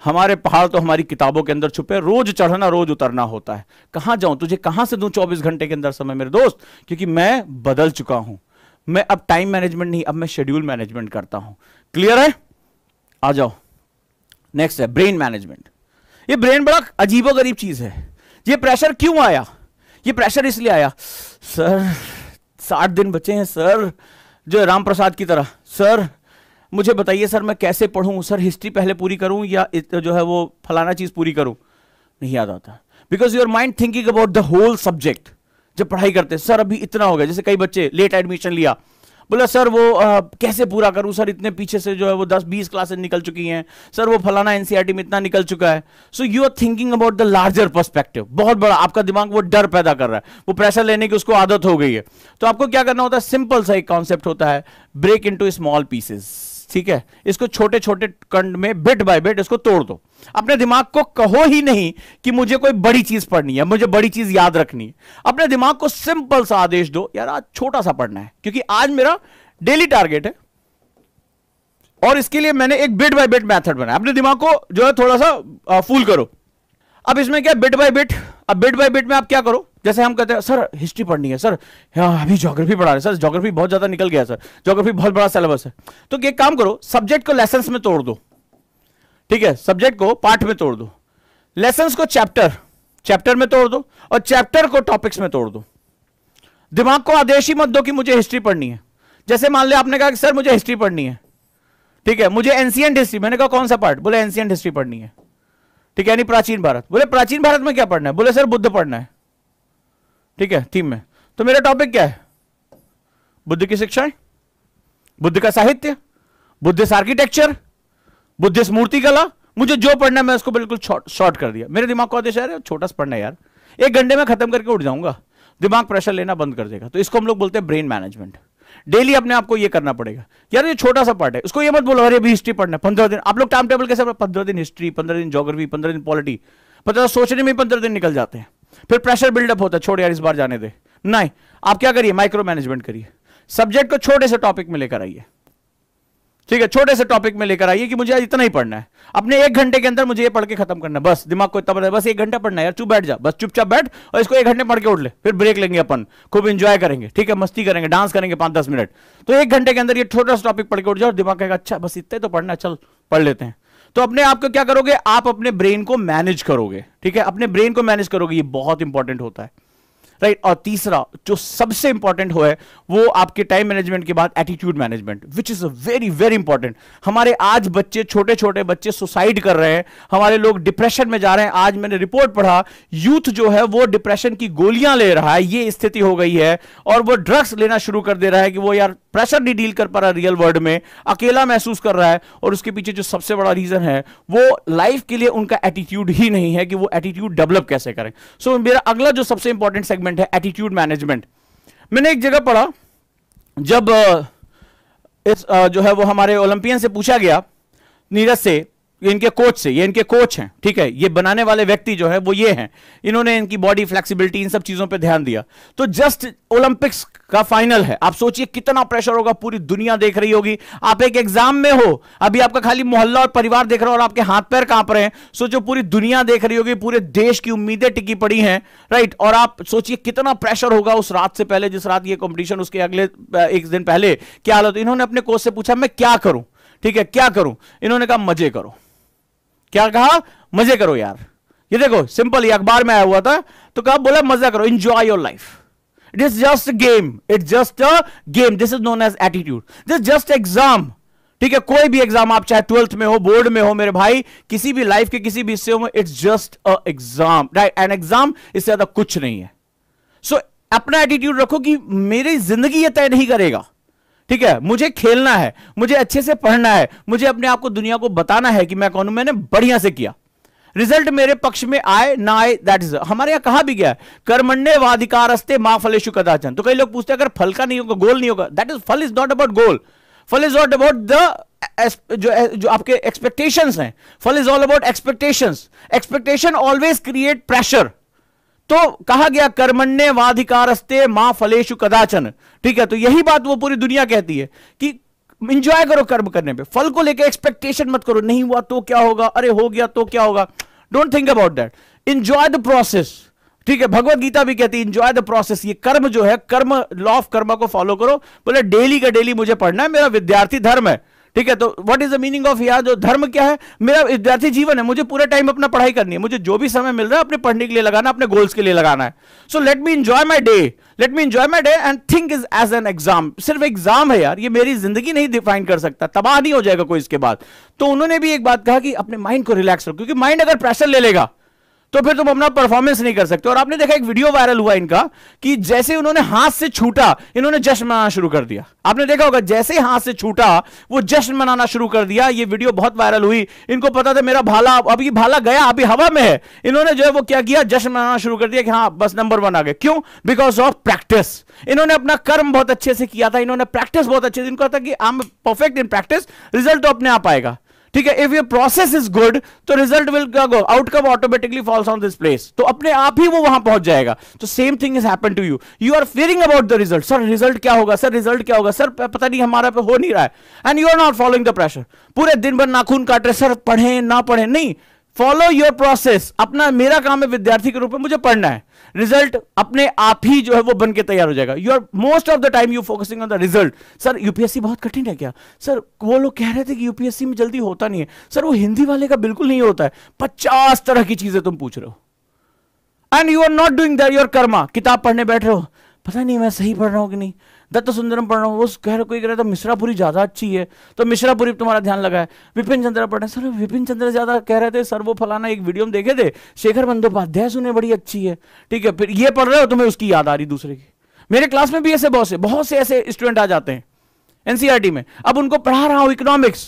हमारे पहाड़ तो हमारी किताबों के अंदर छुपे, रोज चढ़ना रोज उतरना होता है, कहां जाऊं, तुझे कहां से दूं 24 घंटे के अंदर समय मेरे दोस्त? क्योंकि मैं बदल चुका हूं, मैं अब टाइम मैनेजमेंट नहीं, अब मैं शेड्यूल मैनेजमेंट करता हूं। क्लियर है? आ जाओ, नेक्स्ट है ब्रेन मैनेजमेंट। ये ब्रेन बड़ा अजीबोगरीब चीज है। ये प्रेशर क्यों आया? ये प्रेशर इसलिए आया, सर 60 दिन बचे हैं सर, जो राम प्रसाद की तरह, सर मुझे बताइए सर मैं कैसे पढ़ूं, सर हिस्ट्री पहले पूरी करूं या जो है वो फलाना चीज पूरी करूं? नहीं याद आता, because your mind thinking about the whole subject. जब पढ़ाई करते, सर अभी इतना हो गया, जैसे कई बच्चे लेट एडमिशन लिया, बोला सर वो कैसे पूरा करूं, सर इतने पीछे से जो है वो 10-20 क्लासेस निकल चुकी हैं, सर वो फलाना एनसीईआरटी में इतना निकल चुका है। So you are thinking about the larger perspective, बहुत बड़ा आपका दिमाग वो डर पैदा कर रहा है, वो प्रेशर लेने की उसको आदत हो गई है। तो आपको क्या करना होता है, सिंपल सा एक कॉन्सेप्ट होता है, ब्रेक इनटू स्मॉल पीसेस, ठीक है, इसको छोटे छोटे खंड में बिट बाय बिट इसको तोड़ दो। अपने दिमाग को कहो ही नहीं कि मुझे कोई बड़ी चीज पढ़नी है, मुझे बड़ी चीज याद रखनी है। अपने दिमाग को सिंपल सा आदेश दो, यार आज छोटा सा पढ़ना है, क्योंकि आज मेरा डेली टारगेट है और इसके लिए मैंने एक बिट बाय बिट मेथड बनाया। अपने दिमाग को जो है थोड़ा सा फूल करो। अब इसमें क्या, बिट बाय बिट। अब बिट बाय बिट में आप क्या करो, जैसे हम कहते हैं सर हिस्ट्री पढ़नी है, सर अभी ज्योग्राफी पढ़ा रहे, सर ज्योग्राफी बहुत ज्यादा निकल गया, सर ज्योग्राफी बहुत बड़ा सिलेबस है। तो एक काम करो, सब्जेक्ट को लेसन्स में तोड़ दो, ठीक है, सब्जेक्ट को पार्ट में तोड़ दो, लेसन्स को चैप्टर में तोड़ दो और चैप्टर को टॉपिक्स में तोड़ दो। दिमाग को आदेश ही मत दो कि मुझे हिस्ट्री पढ़नी है। जैसे मान लिया आपने कहा कि सर मुझे हिस्ट्री पढ़नी है, ठीक है, मुझे एंशिएंट हिस्ट्री, मैंने कहा कौन सा पार्ट, बोले एंशिएंट हिस्ट्री पढ़नी है। ठीक है, यानी प्राचीन भारत। बोले प्राचीन भारत में क्या पढ़ना है, बोले सर बुद्ध पढ़ना है। ठीक है, थीम में। तो मेरा टॉपिक क्या है, बुद्ध की शिक्षाएं, बुद्ध का साहित्य, बुद्धिस्ट आर्किटेक्चर, बुद्धिस्ट मूर्ति कला, मुझे जो पढ़ना है मैं उसको बिल्कुल शॉर्ट कर दिया। मेरे दिमाग को आदेश है छोटा सा पढ़ना है यार, 1 घंटे में खत्म करके उठ जाऊंगा, दिमाग प्रेशर लेना बंद कर देगा। तो इसको हम लोग बोलते हैं ब्रेन मैनेजमेंट। डेली अपने आप को ये करना पड़ेगा यार, ये छोटा सा पार्ट है, इसको ये मत बोलो अरे अभी हिस्ट्री पढ़ना है 15 दिन। आप लोग टाइम टेबल कैसे, 15 दिन हिस्ट्री, 15 दिन ज्योग्राफी, 15 दिन पॉलिटी, पता सोचने में 15 दिन निकल जाते हैं, फिर प्रेशर बिल्डअप होता है, छोड़ यार इस बार जाने दे। नहीं, आप क्या करिए, माइक्रो मैनेजमेंट करिए, सब्जेक्ट को छोटे से टॉपिक में लेकर आइए। ठीक है, छोटे से टॉपिक में लेकर आइए कि मुझे आज इतना ही पढ़ना है, अपने 1 घंटे के अंदर मुझे ये पढ़ के खत्म करना है, बस दिमाग को इतना पढ़ना है, बस 1 घंटा पढ़ना है यार, चुप बैठ जा, बस चुपचाप बैठ और इसको 1 घंटे पढ़ के उठ ले, फिर ब्रेक लेंगे अपन, खूब एंजॉय करेंगे। ठीक है, मस्ती करेंगे, डांस करेंगे 5-10 मिनट। तो 1 घंटे के अंदर ये छोटा सा टॉपिक पढ़ के उठ जाओ और दिमाग कहेगा अच्छा बस इतने तो पढ़ना है, चल पढ़ लेते हैं। तो अपने आप को क्या करोगे, आप अपने ब्रेन को मैनेज करोगे। ठीक है, अपने ब्रेन को मैनेज करोगे, ये बहुत इंपॉर्टेंट होता है, राइट। और तीसरा जो सबसे इंपॉर्टेंट हो है वो आपके टाइम मैनेजमेंट के बाद attitude management, which is a very very important. हमारे आज बच्चे, छोटे छोटे बच्चे सुसाइड कर रहे हैं, हमारे लोग डिप्रेशन में जा रहे हैं। आज मैंने रिपोर्ट पढ़ा, यूथ जो है वो डिप्रेशन की गोलियां ले रहा है, ये स्थिति हो गई है, और वो ड्रग्स लेना शुरू कर दे रहा है कि वो यार प्रेशर नहीं डील कर पा रहा रियल वर्ल्ड में, अकेला महसूस कर रहा है। और उसके पीछे जो सबसे बड़ा रीजन है वो लाइफ के लिए उनका एटीट्यूड ही नहीं है कि वो एटीट्यूड डेवलप कैसे करें। सो मेरा अगला जो सबसे इंपॉर्टेंट सेगमेंट है एटीट्यूड मैनेजमेंट। मैंने एक जगह पढ़ा, जब जो है वो हमारे ओलंपियन से पूछा गया, नीरज से, इनके कोच से, ये इनके कोच हैं, ठीक है, ये बनाने वाले व्यक्ति जो है वो ये हैं, इन्होंने इनकी बॉडी फ्लेक्सिबिलिटी, इन सब चीजों पे ध्यान दिया। तो जस्ट ओलंपिक्स का फाइनल है, आप सोचिए कितना प्रेशर होगा, पूरी दुनिया देख रही होगी, आप एक एग्जाम में हो, अभी आपका खाली मोहल्ला और परिवार देख रहा है और आपके हाथ पैर कांप रहे हैं। सोचो पूरी दुनिया देख रही होगी, पूरे देश की उम्मीदें टिकी पड़ी हैं, राइट। और आप सोचिए कितना प्रेशर होगा उस रात से पहले, जिस रात ये कॉम्पिटिशन, उसके अगले 1 दिन पहले क्या हालत। इन्होंने अपने कोच से पूछा मैं क्या करूं, ठीक है, क्या करूं। इन्होंने कहा मजे करो। क्या कहा, मजे करो यार। ये देखो सिंपल, ये अखबार में आया हुआ था, तो कहा, बोला मजा करो, enjoy your life, it is just a game, it's just a game, this is known as attitude, this just exam. ठीक है, कोई भी एग्जाम, आप चाहे 12th में हो, बोर्ड में हो, मेरे भाई, किसी भी लाइफ के किसी भी हिस्से में, it's just a exam, right. An exam, इससे ज्यादा कुछ नहीं है। सो अपना एटीट्यूड रखो कि मेरी जिंदगी ये तय नहीं करेगा, ठीक है, मुझे खेलना है, मुझे अच्छे से पढ़ना है, मुझे अपने आप को, दुनिया को बताना है कि मैं कौन हूं, मैंने बढ़िया से किया, रिजल्ट मेरे पक्ष में आए ना आए, दैट इज, हमारे यहां कहा भी गया है, कर्मण्येवाधिकारस्ते मा फलेषु कदाचन। तो कई लोग पूछते हैं अगर फल का नहीं होगा, गोल नहीं होगा, दैट इज, फल इज नॉट अबाउट गोल, फल इज नॉट अबाउट द जो आपके एक्सपेक्टेशंस हैं, फल is all about expectations. Expectation always create pressure. तो कहा गया कर्मण्येवाधिकारस्ते मां फलेषु कदाचन, ठीक है। तो यही बात वो पूरी दुनिया कहती है कि एंजॉय करो कर्म करने पे, फल को लेकर एक्सपेक्टेशन मत करो, नहीं हुआ तो क्या होगा, अरे हो गया तो क्या होगा, don't think about that, enjoy the process, ठीक है। भगवत गीता भी कहती है एंजॉय द प्रोसेस। ये कर्म जो है, कर्म, लॉ ऑफ कर्मा को फॉलो करो। बोले डेली का डेली मुझे पढ़ना है, मेरा विद्यार्थी धर्म है, ठीक है। तो what is the meaning of यार, जो धर्म क्या है, मेरा विद्यार्थी जीवन है, मुझे पूरे टाइम अपना पढ़ाई करनी है, मुझे जो भी समय मिल रहा है अपने पढ़ने के लिए लगाना, अपने गोल्स के लिए लगाना है। So let me enjoy my day, let me enjoy my day and think is as an exam. सिर्फ एग्जाम है यार, ये मेरी जिंदगी नहीं डिफाइन कर सकता, तबाह नहीं हो जाएगा कोई इसके बाद। तो उन्होंने भी एक बात कहा कि अपने माइंड को रिलैक्स रखो, क्योंकि माइंड अगर प्रेशर ले लेगा तो फिर तुम अपना परफॉर्मेंस नहीं कर सकते। और आपने देखा एक वीडियो वायरल हुआ इनका कि जैसे उन्होंने हाथ से छूटा, इन्होंने जश्न मनाना शुरू कर दिया। आपने देखा होगा, जैसे ही हाथ से छूटा वो जश्न मनाना शुरू कर दिया। ये वीडियो बहुत वायरल हुई, इनको पता था मेरा भाला, अब ये भाला गया, अभी हवा में है, इन्होंने जो है वो क्या किया, जश्न मनाना शुरू कर दिया कि हाँ बस नंबर 1 आ गए। क्यों? Because of practice. इन्होंने अपना कर्म बहुत अच्छे से किया था, इन्होंने प्रैक्टिस बहुत अच्छे से, इनको था कि I am perfect in practice, result तो अपने आप आएगा, ठीक है। If your process is good तो result will go, outcome automatically falls on this place, तो अपने आप ही वो वहां पहुंच जाएगा। तो same thing is happen to you, you are fearing about the result, sir result क्या होगा, सर रिजल्ट क्या होगा, सर पता नहीं हमारा पे हो नहीं रहा है, and you are not following the pressure. पूरे दिन भर नाखून काट रहे, सर पढ़े ना पढ़े, नहीं, फॉलो योर प्रोसेस। अपना, मेरा काम है विद्यार्थी के रूप में मुझे पढ़ना है, रिजल्ट अपने आप ही जो है वो बन के तैयार हो जाएगा। You are most of the time you focusing on the result. Sir UPSC बहुत कठिन है क्या? सर वो लोग कह रहे थे कि यूपीएससी में जल्दी होता नहीं है, सर वो हिंदी वाले का बिल्कुल नहीं होता है। 50 तरह की चीजें तुम पूछ रहे हो and you are not doing that, your karma. किताब पढ़ने बैठ रहे हो, पता नहीं मैं सही पढ़ रहा हूं कि नहीं, दत्त सुंदरम पढ़ रहा हूँ, वो कोई कह रहा था मिश्रापुरी ज्यादा अच्छी है, तो मिश्रापुरी पे तुम्हारा ध्यान लगा है। विपिन चंद्र पढ़ रहे, सर विपिन चंद्र ज्यादा कह रहे थे, सर वो फलाना एक वीडियो में देखे थे, शेखर बंदोपाध्याय सुने बड़ी अच्छी है, ठीक है। फिर ये पढ़ रहे हो, तुम्हें उसकी याद आ रही दूसरे की। मेरे क्लास में भी ऐसे बहुत से ऐसे स्टूडेंट आ जाते हैं एनसीईआरटी में। अब उनको पढ़ा रहा हूं इकोनॉमिक्स,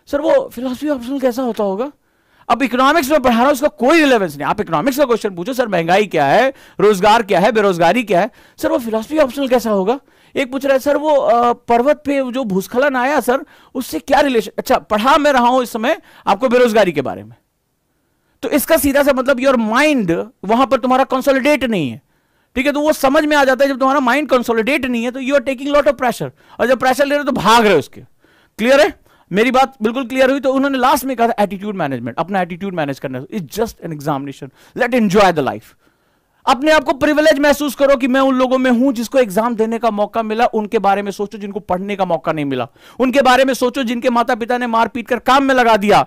सर वो फिलॉसफी ऑप्शनल कैसा होता होगा। अब इकोनॉमिक्स में पढ़ा रहा हूं, उसका कोई रिलेवेंस नहीं। आप इकोनॉमिक्स का क्वेश्चन पूछो, सर महंगाई क्या है, रोजगार क्या है, बेरोजगारी क्या है, सर वो फिलॉसफी ऑप्शनल कैसा होगा। एक पूछ रहा है, सर वो पर्वत पे जो भूस्खलन आया सर उससे क्या रिलेशन। अच्छा, पढ़ा मैं रहा हूं इस समय आपको बेरोजगारी के बारे में, तो इसका सीधा सा मतलब योर माइंड वहां पर तुम्हारा कंसोलिडेट नहीं है, ठीक है। तो वो समझ में आ जाता है, जब तुम्हारा माइंड कंसोलिडेट नहीं है तो you are taking lot of pressure, और जब प्रेशर ले रहे हो तो भाग रहे हो उसके। क्लियर है, मेरी बात बिल्कुल क्लियर हुई। तो उन्होंने लास्ट में कहा था एटीट्यूड मैनेजमेंट, अपना एटीट्यूड मैनेज करना। It's just an examination, let enjoy the life. अपने आप को प्रिविलेज महसूस करो कि मैं उन लोगों में हूं जिसको एग्जाम देने का मौका मिला। उनके बारे में सोचो जिनको पढ़ने का मौका नहीं मिला, उनके बारे में सोचो जिनके माता पिता ने मार पीट कर काम में लगा दिया।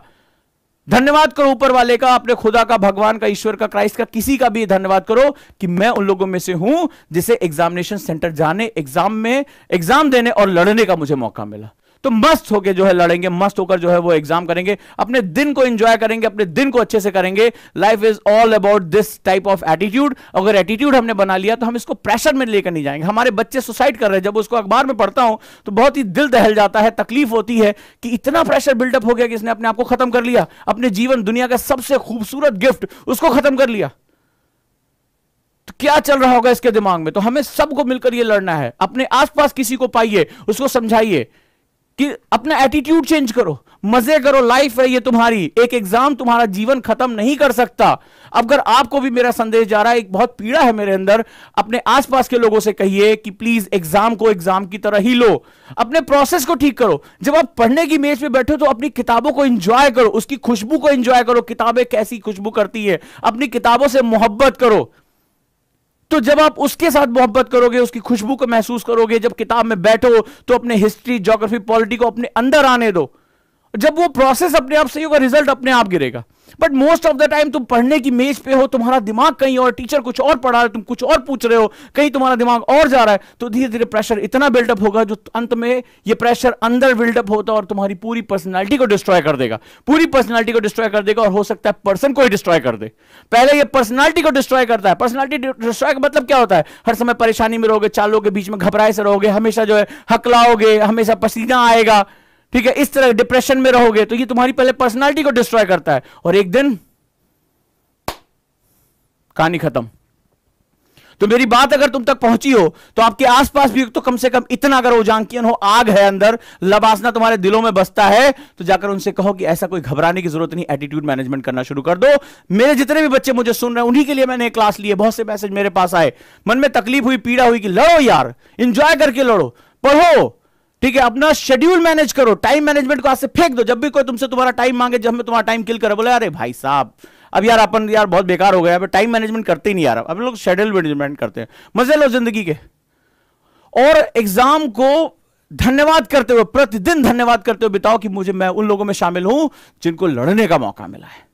धन्यवाद करो ऊपर वाले का, अपने खुदा का, भगवान का, ईश्वर का, क्राइस्ट का, किसी का भी धन्यवाद करो कि मैं उन लोगों में से हूं जिसे एग्जामिनेशन सेंटर जाने, एग्जाम देने और लड़ने का मुझे मौका मिला। तो मस्त होकर जो है लड़ेंगे, मस्त होकर जो है वो एग्जाम करेंगे, अपने दिन को एंजॉय करेंगे, अपने दिन को अच्छे से करेंगे। Life is all about this type of attitude. अगर एटीट्यूड हमने बना लिया तो हम इसको प्रेशर में लेकर नहीं जाएंगे। हमारे बच्चे सुसाइड कर रहे हैं, जब उसको अखबार में पढ़ता हूं तो बहुत ही दिल दहल जाता है, तकलीफ होती है कि इतना प्रेशर बिल्डअप हो गया कि इसने अपने आप को खत्म कर लिया, अपने जीवन, दुनिया का सबसे खूबसूरत गिफ्ट उसको खत्म कर लिया। तो क्या चल रहा होगा इसके दिमाग में। तो हमें सबको मिलकर यह लड़ना है। अपने आसपास किसी को पाइए, उसको समझाइए कि अपना एटीट्यूड चेंज करो, मजे करो, लाइफ है ये तुम्हारी। एक एग्जाम तुम्हारा जीवन खत्म नहीं कर सकता। अगर आपको भी मेरा संदेश जा रहा है, एक बहुत पीड़ा है मेरे अंदर, अपने आसपास के लोगों से कहिए कि प्लीज एग्जाम को एग्जाम की तरह ही लो, अपने प्रोसेस को ठीक करो। जब आप पढ़ने की मेज पे बैठो तो अपनी किताबों को एंजॉय करो, उसकी खुशबू को एंजॉय करो। किताबें कैसी खुशबू करती है, अपनी किताबों से मोहब्बत करो। तो जब आप उसके साथ मोहब्बत करोगे, उसकी खुशबू को महसूस करोगे, जब किताब में बैठो तो अपने हिस्ट्री, ज्योग्राफी, पॉलिटी को अपने अंदर आने दो। जब वो प्रोसेस अपने आप सही होगा, रिजल्ट अपने आप गिरेगा। But most of the time तुम पढ़ने की मेज पे हो, तुम्हारा दिमाग कहीं और, टीचर कुछ और पढ़ा रहा है, तुम कुछ और पूछ रहे हो, कहीं तुम्हारा दिमाग और जा रहा है, तो धीरे धीरे प्रेशर इतना बिल्डअप होगा जो अंत में ये प्रेशर अंदर बिल्डअप होता है और तुम्हारी पूरी पर्सनालिटी को डिस्ट्रॉय कर देगा, पूरी पर्सनालिटी को डिस्ट्रॉय कर देगा। और हो सकता है पर्सन को ही डिस्ट्रॉय कर दे। पहले ये पर्सनालिटी को डिस्ट्रॉय करता है। पर्सनालिटी डिस्ट्रॉय का मतलब क्या होता है? हर समय परेशानी में रहोगे, चार लोगों के बीच में घबराए से रहोगे, हमेशा जो है हकलाओगे, हमेशा पसीना आएगा, ठीक है, इस तरह डिप्रेशन में रहोगे। तो ये तुम्हारी पहले पर्सनालिटी को डिस्ट्रॉय करता है और एक दिन कहानी खत्म। तो मेरी बात अगर तुम तक पहुंची हो तो आपके आसपास भी तो कम से कम इतना अगर उजांकियन हो, आग है अंदर, लबासना तुम्हारे दिलों में बसता है, तो जाकर उनसे कहो कि ऐसा कोई घबराने की जरूरत नहीं, एटीट्यूड मैनेजमेंट करना शुरू कर दो। मेरे जितने भी बच्चे मुझे सुन रहे हैं उन्हीं के लिए मैंने क्लास ली है। बहुत से मैसेज मेरे पास आए, मन में तकलीफ हुई, पीड़ा हुई कि लड़ो यार, इंजॉय करके लड़ो, पढ़ो, ठीक है, अपना शेड्यूल मैनेज करो, टाइम मैनेजमेंट को आज से फेंक दो। जब भी कोई तुमसे तुम्हारा टाइम मांगे, जब मैं तुम्हारा टाइम किल करे, बोले अरे भाई साहब अब यार अपन यार बहुत बेकार हो गया, अब टाइम मैनेजमेंट करते ही नहीं यार, अब लोग शेड्यूल मैनेजमेंट करते हैं। मजे लो जिंदगी के, और एग्जाम को धन्यवाद करते हुए, प्रतिदिन धन्यवाद करते हुए बिताओ कि मैं उन लोगों में शामिल हूं जिनको लड़ने का मौका मिला है।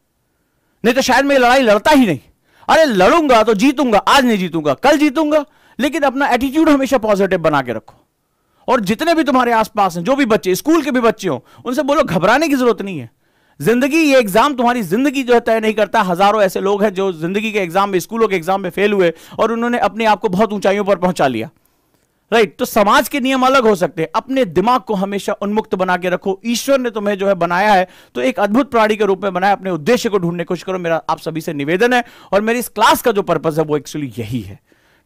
नहीं तो शायद मैं लड़ाई लड़ता ही नहीं। अरे लड़ूंगा तो जीतूंगा, आज नहीं जीतूंगा कल जीतूंगा, लेकिन अपना एटीट्यूड हमेशा पॉजिटिव बना के रखो। और जितने भी तुम्हारे आसपास हैं, जो भी बच्चे, स्कूल के भी बच्चे हो, उनसे बोलो घबराने की जरूरत नहीं है। जिंदगी, ये एग्जाम तुम्हारी जिंदगी जो है तय नहीं करता। हजारों ऐसे लोग हैं जो जिंदगी के एग्जाम में, स्कूलों के एग्जाम में फेल हुए और उन्होंने अपने आप को बहुत ऊंचाइयों पर पहुंचा लिया, राइट। तो समाज के नियम अलग हो सकते हैं, अपने दिमाग को हमेशा उन्मुक्त बना के रखो। ईश्वर ने तुम्हें जो है बनाया है तो एक अद्भुत प्राणी के रूप में बनाया, अपने उद्देश्य को ढूंढने की कोशिश करो। मेरा आप सभी से निवेदन है, और मेरी इस क्लास का जो पर्पस है वो एक्चुअली यही है,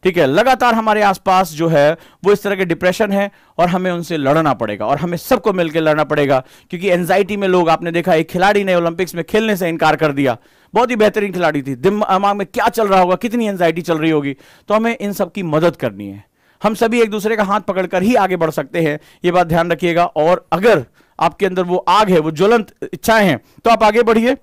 ठीक है। लगातार हमारे आसपास जो है वो इस तरह के डिप्रेशन है और हमें उनसे लड़ना पड़ेगा, और हमें सबको मिलकर लड़ना पड़ेगा। क्योंकि एंजाइटी में लोग, आपने देखा एक खिलाड़ी ने ओलंपिक्स में खेलने से इनकार कर दिया, बहुत ही बेहतरीन खिलाड़ी थी, दिमाग में क्या चल रहा होगा, कितनी एंजाइटी चल रही होगी। तो हमें इन सब की मदद करनी है। हम सभी एक दूसरे का हाथ पकड़कर ही आगे बढ़ सकते हैं, ये बात ध्यान रखिएगा। और अगर आपके अंदर वो आग है, वो ज्वलंत इच्छाएं हैं, तो आप आगे बढ़िए।